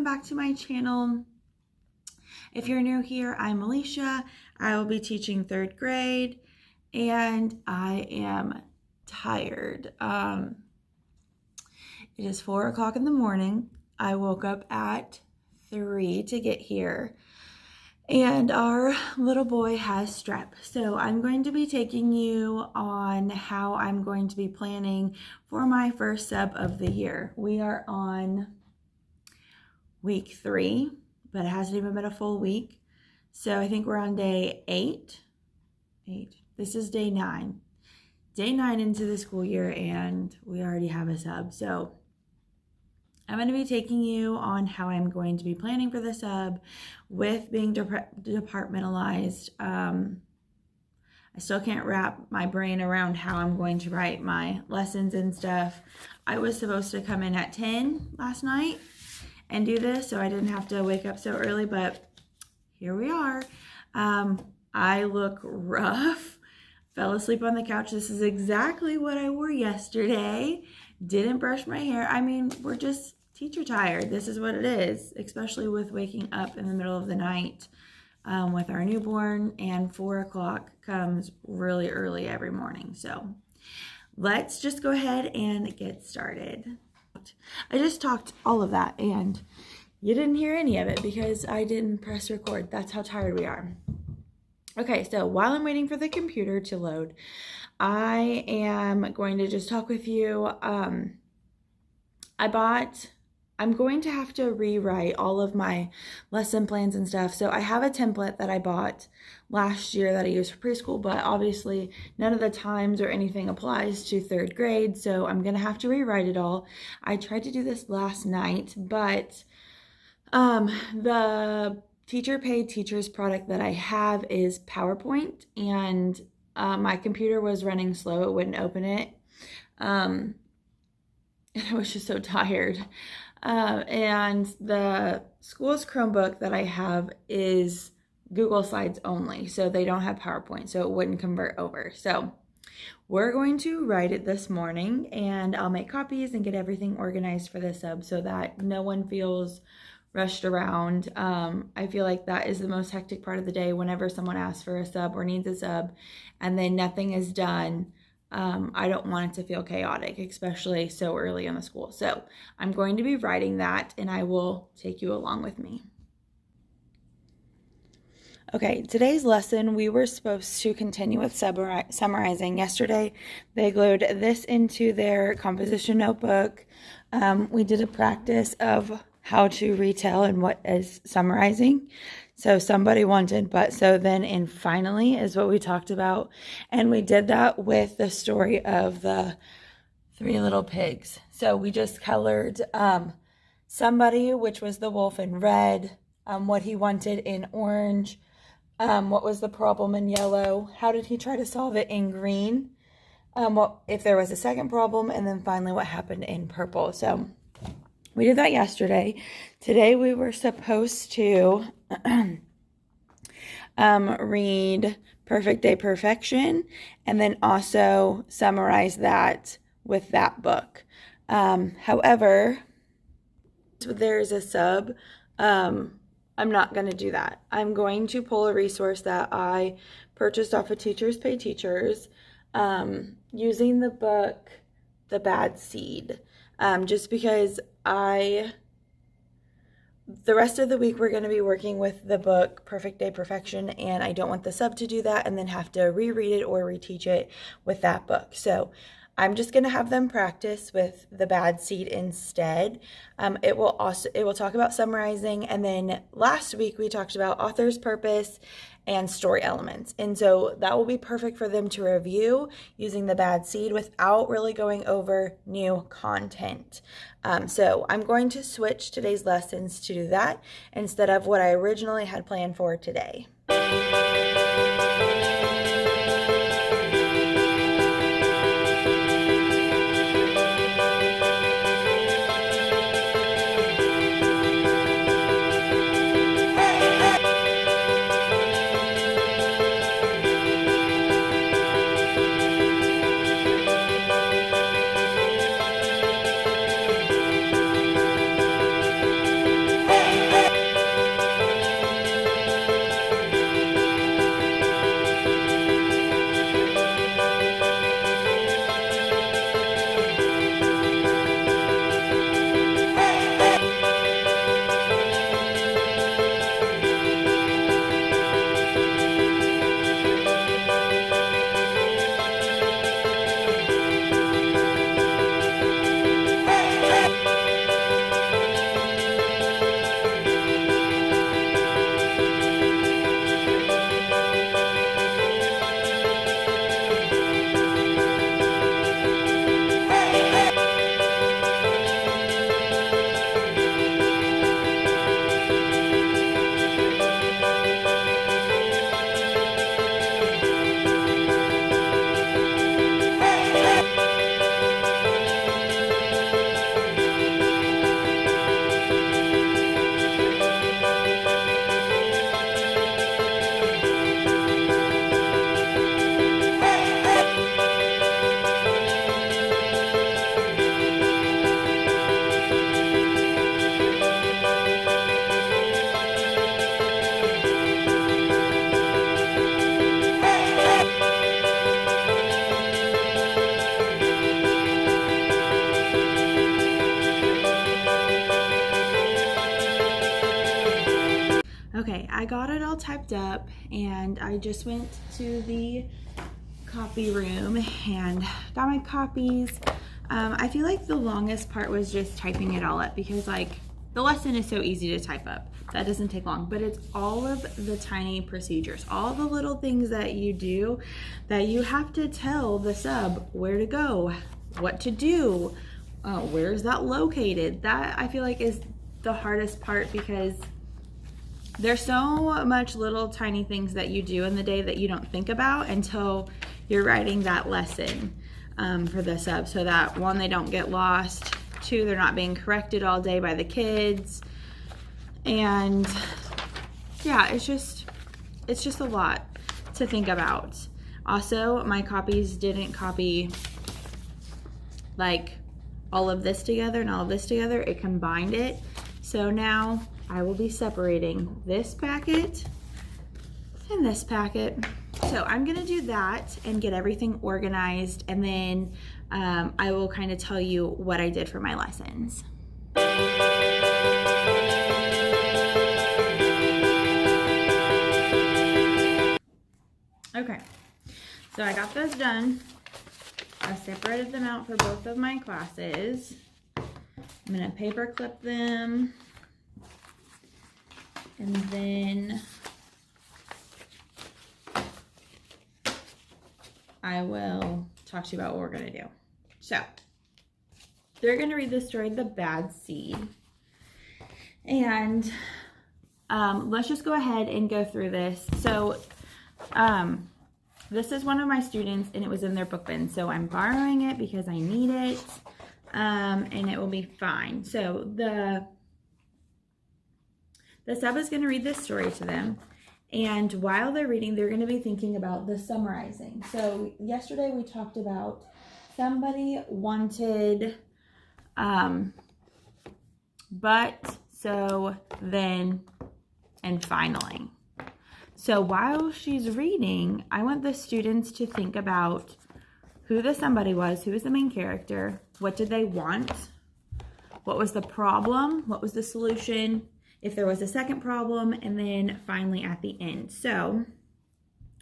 back to my channel. If you're new here, I'm Alicia. I will be teaching 3rd grade and I am tired. It is 4 o'clock in the morning. I woke up at 3 to get here and our little boy has strep. So I'm going to be taking you on how I'm going to be planning for my first sub of the year. We are on week 3, but it hasn't even been a full week. So I think we're on day 8. This is day 9. Day 9 into the school year and we already have a sub. So I'm going to be taking you on how I'm going to be planning for the sub with being departmentalized. I still can't wrap my brain around how I'm going to write my lessons and stuff. I was supposed to come in at 10 last night and do this, so I didn't have to wake up so early, but here we are. I look rough. Fell asleep on the couch. This is exactly what I wore yesterday. Didn't brush my hair. I mean, we're just teacher tired. This is what it is, especially with waking up in the middle of the night with our newborn, and 4 o'clock comes really early every morning. So let's just go ahead and get started. I just talked all of that and you didn't hear any of it because I didn't press record. That's how tired we are. Okay, so while I'm waiting for the computer to load, I am going to just talk with you. I'm going to have to rewrite all of my lesson plans and stuff. So I have a template that I bought last year that I used for preschool, but obviously none of the times or anything applies to 3rd grade. So I'm going to have to rewrite it all. I tried to do this last night, but the teacher paid teachers product that I have is PowerPoint, and my computer was running slow. It wouldn't open it. And I was just so tired. And the school's Chromebook that I have is Google Slides only, so they don't have PowerPoint, so it wouldn't convert over. So we're going to write it this morning, and I'll make copies and get everything organized for the sub so that no one feels rushed around. I feel like that is the most hectic part of the day whenever someone asks for a sub or needs a sub and then nothing is done. I don't want it to feel chaotic, especially so early in the school. So I'm going to be writing that and I will take you along with me. Okay, today's lesson, we were supposed to continue with summarizing. Yesterday, they glued this into their composition notebook. We did a practice of how to retell and what is summarizing. So somebody wanted, but so then in finally is what we talked about. And we did that with the story of the 3 little pigs. So we just colored somebody, which was the wolf, in red, what he wanted in orange, what was the problem in yellow, how did he try to solve it in green, what if there was a second problem, and then finally what happened in purple. So we did that yesterday. Today we were supposed to read Perfect Day Perfection and then also summarize that with that book. However, there's a sub. I'm not going to do that. I'm going to pull a resource that I purchased off of Teachers Pay Teachers using the book The Bad Seed. Just because the rest of the week we're going to be working with the book Perfect Day Perfection, and I don't want the sub to do that and then have to reread it or reteach it with that book. So I'm just going to have them practice with The Bad Seed instead. It will talk about summarizing, and then last week we talked about author's purpose and story elements. And so that will be perfect for them to review using The Bad Seed without really going over new content. So I'm going to switch today's lessons to do that instead of what I originally had planned for today. Okay, I got it all typed up and I just went to the copy room and got my copies. I feel like the longest part was just typing it all up because like the lesson is so easy to type up. That doesn't take long, but it's all of the tiny procedures, all the little things that you do that you have to tell the sub where to go, what to do, where is that located. That I feel like is the hardest part because there's so much little tiny things that you do in the day that you don't think about until you're writing that lesson for the sub, so that one, they don't get lost, two, they're not being corrected all day by the kids, and yeah, it's just a lot to think about. Also, my copies didn't copy like all of this together and all of this together, it combined it, so now I will be separating this packet and this packet. So I'm gonna do that and get everything organized, and then I will kind of tell you what I did for my lessons. Okay, so I got those done. I separated them out for both of my classes. I'm gonna paper clip them, and then I will talk to you about what we're gonna do. So, they're gonna read the story, The Bad Seed. And let's just go ahead and go through this. So, this is one of my students and it was in their book bin. So I'm borrowing it because I need it, and it will be fine. So the sub is gonna read this story to them. And while they're reading, they're going to be thinking about the summarizing. So yesterday we talked about somebody wanted, but, so, then, and finally. So while she's reading, I want the students to think about who the somebody was, who was the main character, what did they want, what was the problem, what was the solution, if there was a second problem, and then finally at the end. So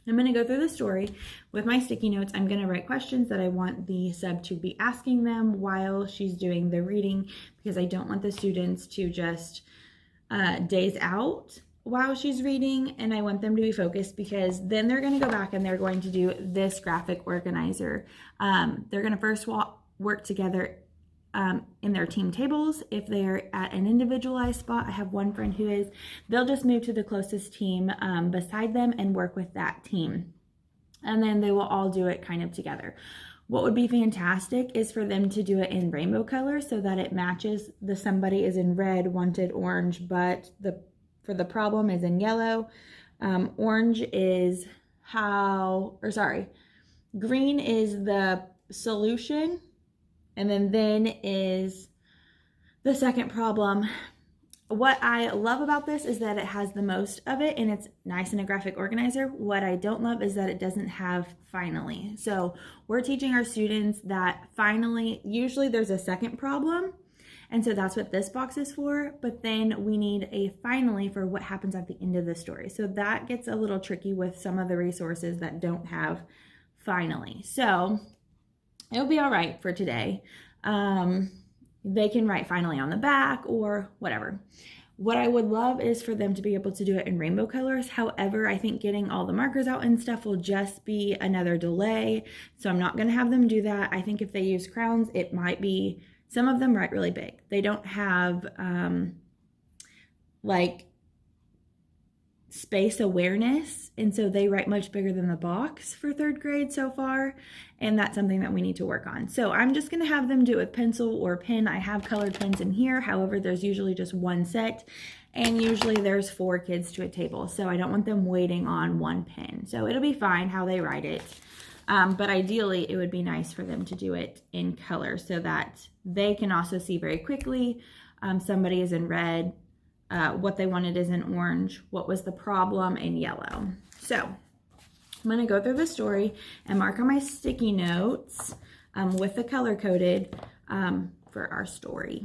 I'm going to go through the story with my sticky notes. I'm going to write questions that I want the sub to be asking them while she's doing the reading, because I don't want the students to just daze out while she's reading, and I want them to be focused, because then they're going to go back and they're going to do this graphic organizer. They're going to first work together in their team tables. If they're at an individualized spot, I have one friend who is, they'll just move to the closest team beside them and work with that team. And then they will all do it kind of together. What would be fantastic is for them to do it in rainbow colors so that it matches. The somebody is in red, wanted orange, but for the problem is in yellow. Orange is green is the solution. And then is the second problem. What I love about this is that it has the most of it and it's nice in a graphic organizer. What I don't love is that it doesn't have finally. So we're teaching our students that finally, usually there's a second problem. And so that's what this box is for. But then we need a finally for what happens at the end of the story. So that gets a little tricky with some of the resources that don't have finally. So it'll be all right for today. They can write finally on the back or whatever. What I would love is for them to be able to do it in rainbow colors. However, I think getting all the markers out and stuff will just be another delay. So I'm not going to have them do that. I think if they use crowns, it might be, some of them write really big. They don't have like space awareness, and so they write much bigger than the box for third grade so far, and that's something that we need to work on. So I'm just going to have them do it with pencil or pen. I have colored pens in here, however there's usually just one set, and usually there's 4 kids to a table, so I don't want them waiting on one pen. So it'll be fine how they write it, but ideally it would be nice for them to do it in color so that they can also see very quickly. Somebody is in red, what they wanted is in orange, what was the problem in yellow. So I'm going to go through the story and mark on my sticky notes with the color coded for our story.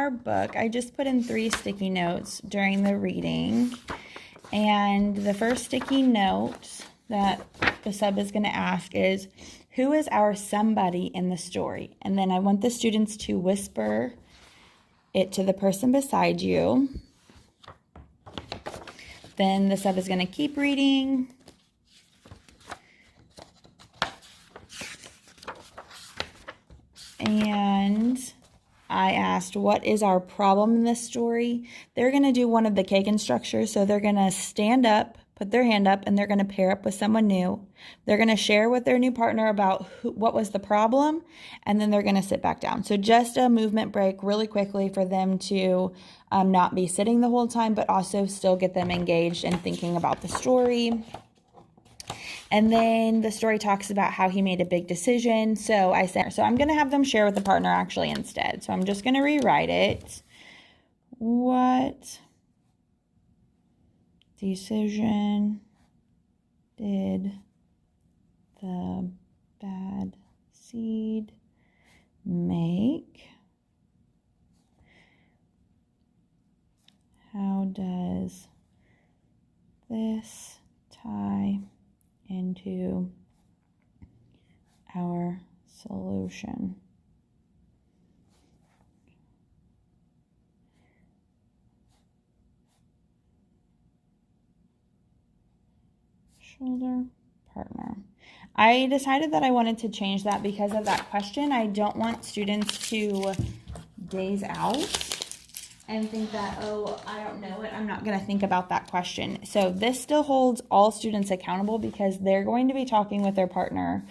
our book. I just put in 3 sticky notes during the reading. And the first sticky note that the sub is going to ask is, who is our somebody in the story? And then I want the students to whisper it to the person beside you. Then the sub is going to keep reading. And I asked, what is our problem in this story? They're going to do one of the Kagan structures. So they're going to stand up, put their hand up, and they're going to pair up with someone new. They're going to share with their new partner about what was the problem, and then they're going to sit back down. So just a movement break really quickly for them to not be sitting the whole time, but also still get them engaged and thinking about the story. And then the story talks about how he made a big decision. So I said, so I'm going to have them share with the partner actually instead. So I'm just going to rewrite it. What decision did the bad seed make? How does this tie into our solution? Shoulder partner. I decided that I wanted to change that because of that question. I don't want students to daze out and think that, oh, I don't know it, I'm not going to think about that question. So this still holds all students accountable because they're going to be talking with their partner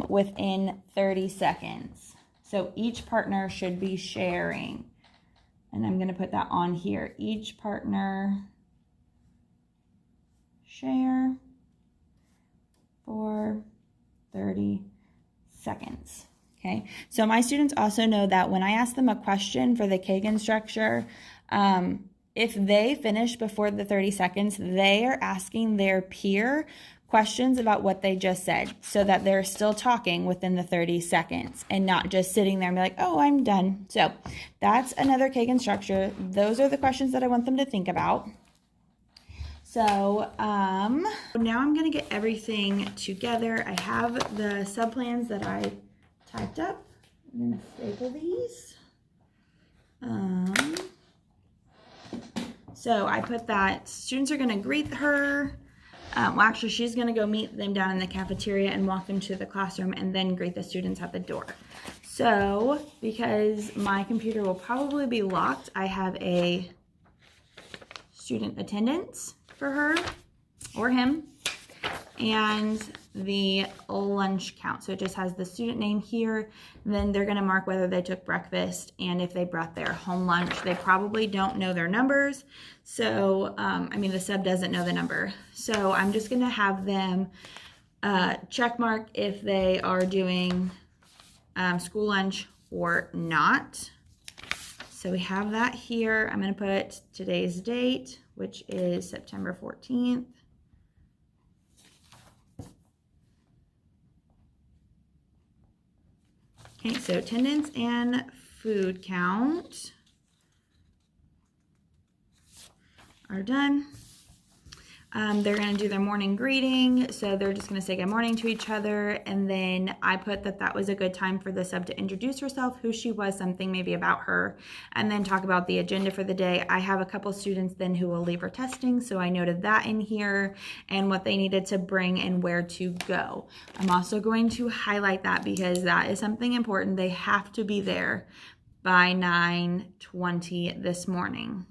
within 30 seconds. So each partner should be sharing. And I'm going to put that on here. Each partner share for 30 seconds. Okay, so my students also know that when I ask them a question for the Kagan structure, if they finish before the 30 seconds, they are asking their peer questions about what they just said so that they're still talking within the 30 seconds and not just sitting there and be like, oh, I'm done. So that's another Kagan structure. Those are the questions that I want them to think about. So now I'm going to get everything together. I have the subplans that I typed up. I'm going to staple these. So I put that students are going to greet her. Well, actually, she's going to go meet them down in the cafeteria and walk them to the classroom and then greet the students at the door. So because my computer will probably be locked, I have a student attendance for her or him and the lunch count. So it just has the student name here. Then they're going to mark whether they took breakfast and if they brought their home lunch. They probably don't know their numbers. So, I mean, the sub doesn't know the number. So I'm just going to have them check mark if they are doing school lunch or not. So we have that here. I'm going to put today's date, which is September 14th. Okay, so attendance and food count are done. They're going to do their morning greeting, so they're just going to say good morning to each other, and then I put that was a good time for the sub to introduce herself, who she was, something maybe about her, and then talk about the agenda for the day. I have a couple students then who will leave for testing, so I noted that in here, and what they needed to bring and where to go. I'm also going to highlight that because that is something important. They have to be there by 9:20 this morning.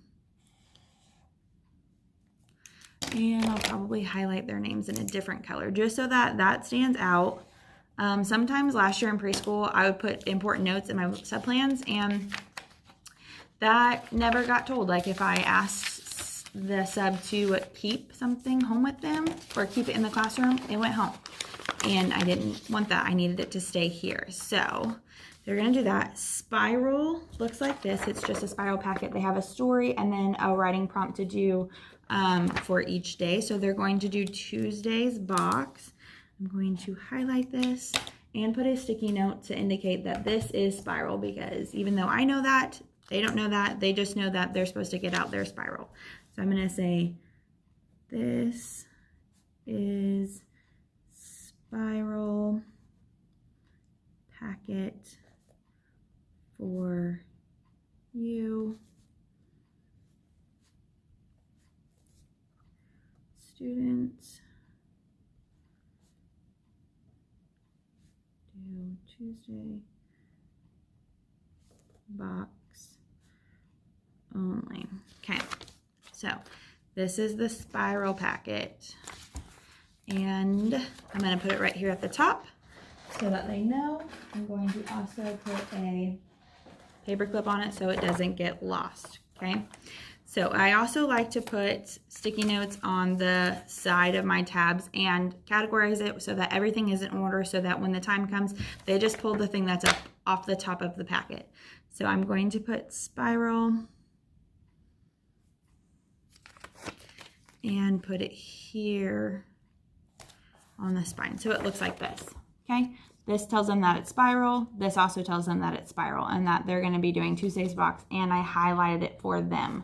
And I'll probably highlight their names in a different color just so that that stands out. Sometimes last year in preschool, I would put important notes in my subplans, and that never got told. Like if I asked the sub to keep something home with them or keep it in the classroom, it went home. And I didn't want that. I needed it to stay here. So they're going to do that. Spiral looks like this. It's just a spiral packet. They have a story and then a writing prompt to do for each day. So they're going to do Tuesday's box. I'm going to highlight this and put a sticky note to indicate that this is spiral, because even though I know that, They don't know that. They just know that they're supposed to get out their spiral. So I'm going to say, this is spiral packet for you, students, due Tuesday, box only. Okay, so this is the spiral packet, and I'm going to put it right here at the top so that they know. I'm going to also put a paper clip on it so it doesn't get lost. Okay, so I also like to put sticky notes on the side of my tabs and categorize it so that everything is in order, so that when the time comes, they just pull the thing that's up off the top of the packet. So I'm going to put spiral and put it here on the spine. So it looks like this, okay? This tells them that it's spiral. This also tells them that it's spiral and that they're gonna be doing Tuesday's box, and I highlighted it for them.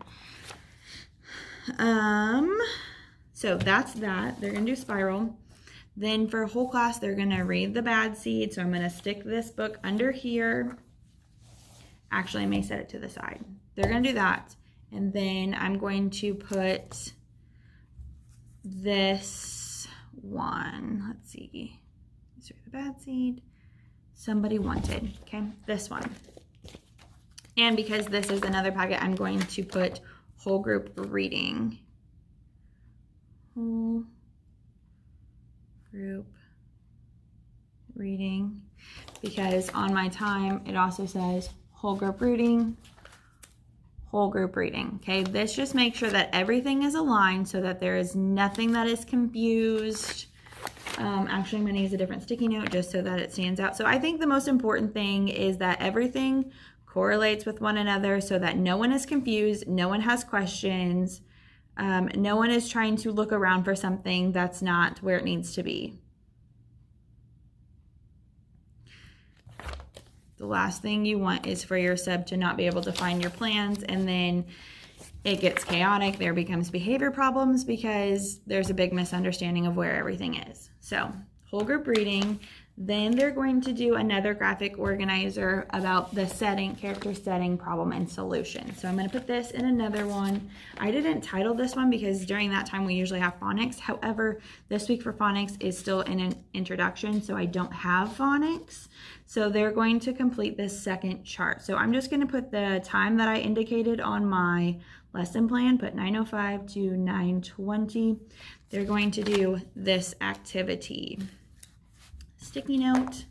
So that's that. They're gonna do spiral. Then for whole class, they're gonna read the bad seed. So I'm gonna stick this book under here. Actually, I may set it to the side. They're gonna do that. And then I'm going to put this one. Let's see. Let's read the bad seed. Somebody wanted, okay? This one. And because this is another packet, I'm going to put whole group reading. Whole group reading. Because on my time, it also says whole group reading, whole group reading. Okay, this just makes sure that everything is aligned so that there is nothing that is confused. Actually, I'm going to use a different sticky note just so that it stands out. So I think the most important thing is that everything correlates with one another so that no one is confused, no one has questions, no one is trying to look around for something that's not where it needs to be. The last thing you want is for your sub to not be able to find your plans, and then it gets chaotic. There becomes behavior problems because there's a big misunderstanding of where everything is. So whole group reading. Then they're going to do another graphic organizer about the setting, character setting, problem, and solution. So I'm going to put this in another one. I didn't title this one because during that time we usually have phonics. However, this week for phonics is still in an introduction, so I don't have phonics. So they're going to complete this second chart. So I'm just going to put the time that I indicated on my lesson plan, put 9:05 to 9:20. They're going to do this activity. Sticky note,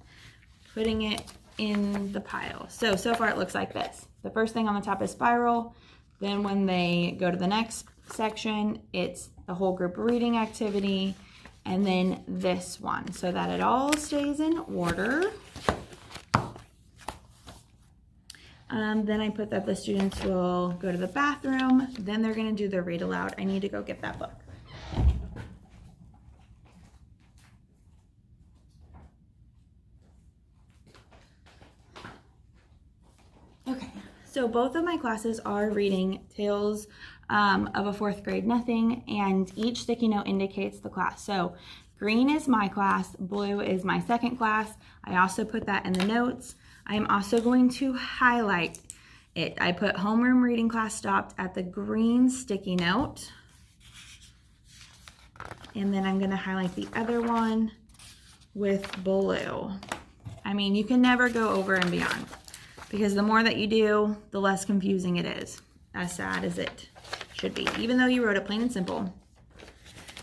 putting it in the pile. So far it looks like this. The first thing on the top is spiral. Then when they go to the next section, it's the whole group reading activity, and then this one, so that it all stays in order. Then I put that the students will go to the bathroom. Then they're going to do their read aloud. I need to go get that book. Okay, so both of my classes are reading Tales of a Fourth Grade Nothing, and each sticky note indicates the class. So green is my class, blue is my second class. I also put that in the notes. I'm also going to highlight it. I put homeroom reading class stopped at the green sticky note. And then I'm going to highlight the other one with blue. I mean, you can never go over and beyond, because the more that you do, the less confusing it is, as sad as it should be. Even though you wrote it plain and simple,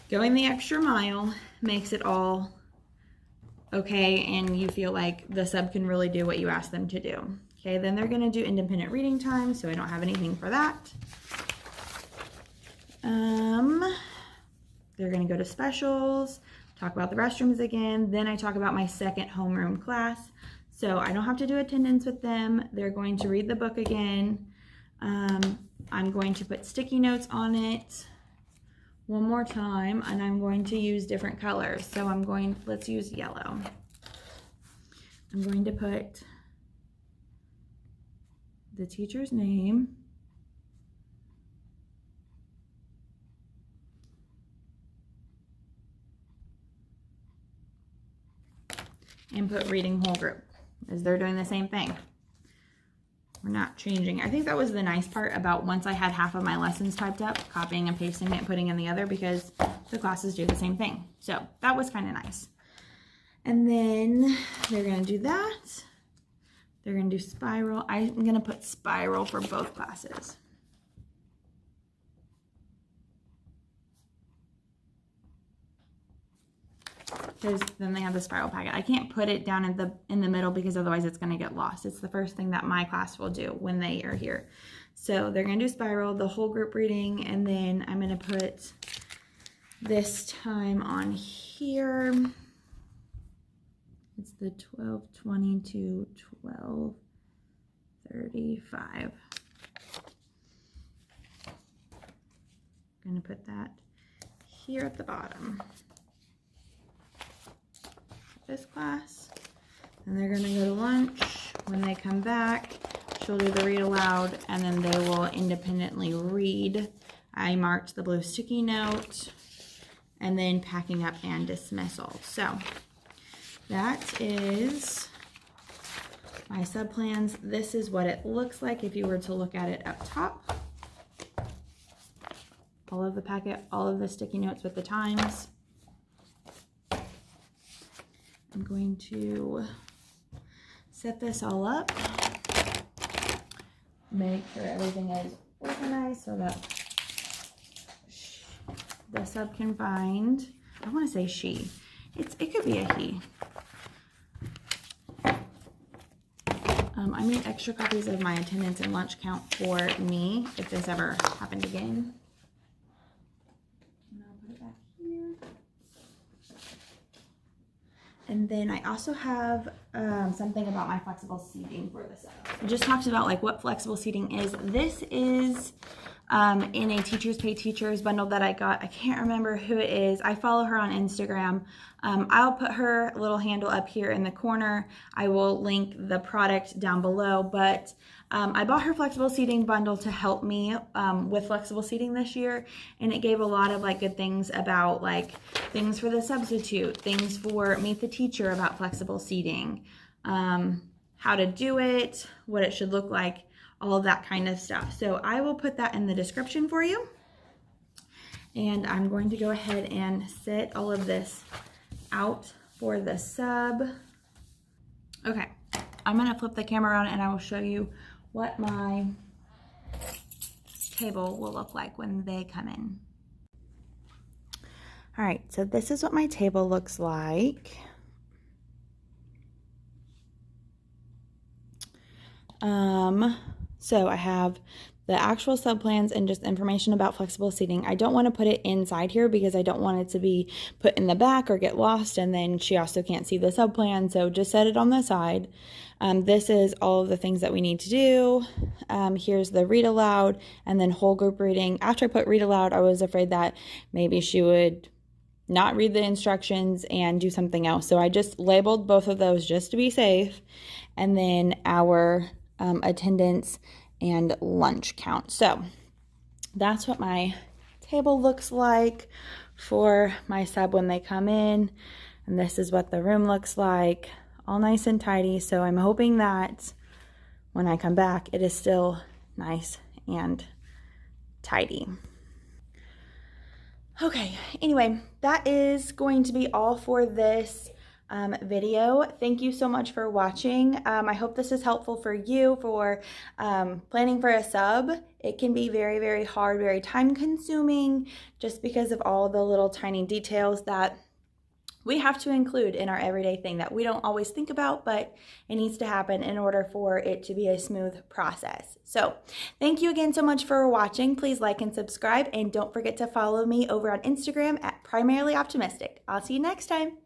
going the extra mile makes it all okay, and you feel like the sub can really do what you ask them to do. Okay, then they're gonna do independent reading time, so I don't have anything for that. They're gonna go to specials, talk about the restrooms again, then I talk about my second homeroom class. So I don't have to do attendance with them. They're going to read the book again. I'm going to put sticky notes on it one more time, and I'm going to use different colors. So let's use yellow. I'm going to put the teacher's name, and put reading whole group, as they're doing the same thing. We're not changing. I think that was the nice part about once I had half of my lessons typed up, copying and pasting it and putting in the other, because the classes do the same thing. So that was kind of nice. And then they're going to do that. They're going to do spiral. I'm going to put spiral for both classes. Because then they have the spiral packet. I can't put it down in the middle because otherwise it's going to get lost. It's the first thing that my class will do when they are here. So they're going to do spiral, the whole group reading, and then I'm going to put this time on here. It's the 12:20 to 12:35. I'm going to put that here at the bottom. This class, and they're going to go to lunch. When they come back, she'll do the read aloud, and then they will independently read. I marked the blue sticky note, and then packing up and dismissal. So that is my sub-plans. This is what it looks like if you were to look at it up top. All of the packet, all of the sticky notes with the times. I'm going to set this all up, make sure everything is organized so that the sub can find, I want to say she, it could be a he. I made extra copies of my attendance and lunch count for me if this ever happened again. And then I also have something about my flexible seating for the sub. I just talked about like what flexible seating is. This is in a Teachers Pay Teachers bundle that I got. I can't remember who it is. I follow her on Instagram. I'll put her little handle up here in the corner. I will link the product down below, but I bought her flexible seating bundle to help me with flexible seating this year, and it gave a lot of like good things about like things for the substitute, things for meet the teacher about flexible seating, how to do it, what it should look like, all of that kind of stuff. So I will put that in the description for you. And I'm going to go ahead and set all of this out for the sub. Okay, I'm gonna flip the camera around and I will show you what my table will look like when they come in. All right, so this is what my table looks like. So I have the actual sub plans and just information about flexible seating. I don't want to put it inside here because I don't want it to be put in the back or get lost, and then she also can't see the sub plan, so just set it on the side. This is all of the things that we need to do. Here's the read aloud and then whole group reading. After I put read aloud, I was afraid that maybe she would not read the instructions and do something else, so I just labeled both of those just to be safe. And then our attendance and lunch count. So that's what my table looks like for my sub when they come in, and this is what the room looks like, all nice and tidy. So I'm hoping that when I come back it is still nice and tidy. Okay, anyway, that is going to be all for this video. Thank you so much for watching. I hope this is helpful for you for planning for a sub. It can be very, very hard, very time consuming, just because of all the little tiny details that we have to include in our everyday thing that we don't always think about, but it needs to happen in order for it to be a smooth process. So thank you again so much for watching. Please like and subscribe, and don't forget to follow me over on Instagram at Primarily Optimistic. I'll see you next time.